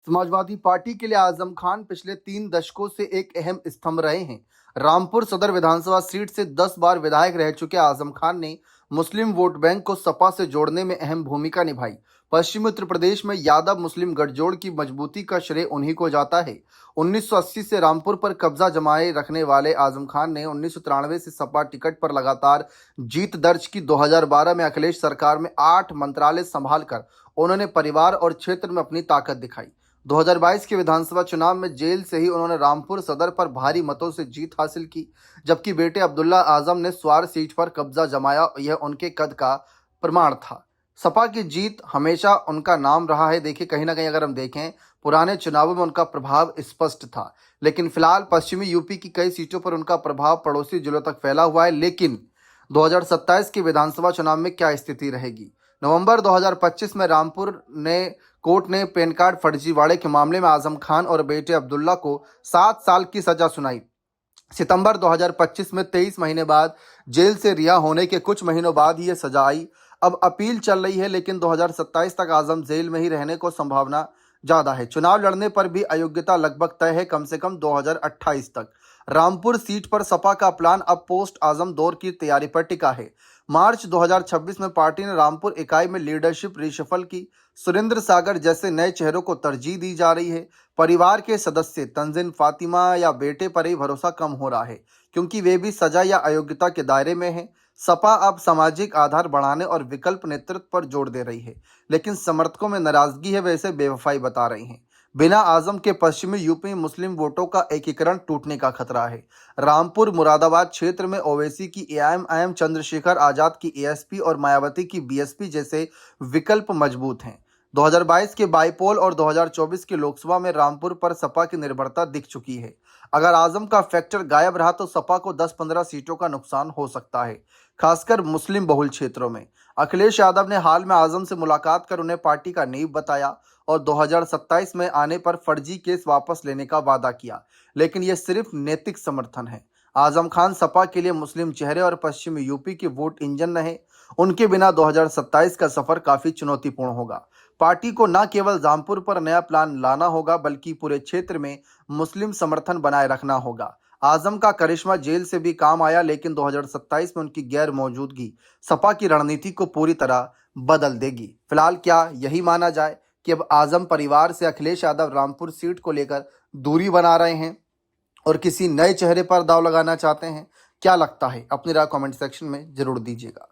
Samajwadi party के लिए आजम खान पिछले 3 दशकों से एक अहम स्तंभ रहे हैं। रामपुर सदर विधानसभा सीट से 10 बार विधायक रह चुके आजम खान ने मुस्लिम वोट बैंक को सपा से जोड़ने में अहम भूमिका निभाई। पश्चिमी उत्तर प्रदेश में यादव मुस्लिम गठजोड़ की मजबूती का श्रेय उन्हीं को जाता है। 1980 से रामपुर पर कब्जा जमाए रखने वाले आजम खान ने 1993 से सपा टिकट पर लगातार जीत दर्ज की। 2012 में अखिलेश सरकार में 8 मंत्रालय संभालकर उन्होंने परिवार और क्षेत्र में अपनी ताकत दिखाई। 2022 के विधानसभा चुनाव में जेल से ही उन्होंने रामपुर सदर पर भारी मतों से जीत हासिल की, जबकि बेटे अब्दुल्ला आजम ने स्वार सीट पर कब्जा जमाया। यह उनके कद का प्रमाण था। सपा की जीत हमेशा उनका नाम रहा है। देखिए, कहीं ना कहीं अगर हम देखें, पुराने चुनावों में उनका प्रभाव स्पष्ट था, लेकिन फिलहाल पश्चिमी यूपी की कई सीटों पर उनका प्रभाव पड़ोसी जिलों तक फैला हुआ है। लेकिन 2027 के विधानसभा चुनाव में क्या स्थिति रहेगी? नवंबर 2025 में रामपुर कोर्ट ने पैन कार्ड फर्जीवाड़े के मामले में आजम खान और बेटे अब्दुल्ला को 7 साल की सजा सुनाई। सितंबर 2025 में 23 महीने बाद जेल से रिहा होने के कुछ महीनों बाद ये सजा आई। अब अपील चल रही है, लेकिन 2027 तक आजम जेल में ही रहने को संभावना ज्यादा है। चुनाव लड़ने पर भी अयोग्यता लगभग तय है, कम से कम 2028 तक। रामपुर सीट पर सपा का प्लान अब पोस्ट आजम दौर की तैयारी पर टिका है। मार्च 2026 में पार्टी ने रामपुर इकाई में लीडरशिप रिशफल की। सुरेंद्र सागर जैसे नए चेहरों को तरजीह दी जा रही है। परिवार के सदस्य तंजीन फातिमा या बेटे पर ही भरोसा कम हो रहा है, क्योंकि वे भी सजा या अयोग्यता के दायरे में हैं। सपा अब सामाजिक आधार बढ़ाने और विकल्प नेतृत्व पर जोर दे रही है, लेकिन समर्थकों में नाराजगी है, वे इसे बेवफाई बता रहे हैं। बिना आजम के पश्चिमी यूपी में मुस्लिम वोटों का एकीकरण टूटने का खतरा है। रामपुर मुरादाबाद क्षेत्र में ओवैसी की एआईएमआईएम, चंद्रशेखर आजाद की एएसपी और मायावती की बीएसपी जैसे विकल्प मजबूत हैं। 2022 के बाईपोल और 2024 की लोकसभा में रामपुर पर सपा की निर्भरता दिख चुकी है। अगर आजम का फैक्टर गायब रहा तो सपा को 10-15 सीटों का नुकसान हो सकता है, खासकर मुस्लिम बहुल क्षेत्रों में। अखिलेश यादव ने हाल में आजम से मुलाकात कर उन्हें पार्टी का नींव बताया और 2027 में आने पर फर्जी केस वापस लेने का वादा किया, लेकिन यह सिर्फ नैतिक समर्थन है। आजम खान सपा के लिए मुस्लिम चेहरे और पश्चिमी यूपी के वोट इंजन रहे। उनके बिना 2027 का सफर काफी चुनौतीपूर्ण होगा। पार्टी को न केवल रामपुर पर नया प्लान लाना होगा, बल्कि पूरे क्षेत्र में मुस्लिम समर्थन बनाए रखना होगा। आजम का करिश्मा जेल से भी काम आया, लेकिन 2027 में उनकी गैर मौजूदगी सपा की रणनीति को पूरी तरह बदल देगी। फिलहाल क्या यही माना जाए कि अब आजम परिवार से अखिलेश यादव रामपुर सीट को लेकर दूरी बना रहे हैं और किसी नए चेहरे पर दांव लगाना चाहते हैं? क्या लगता है? अपनी राय कमेंट सेक्शन में जरूर दीजिएगा।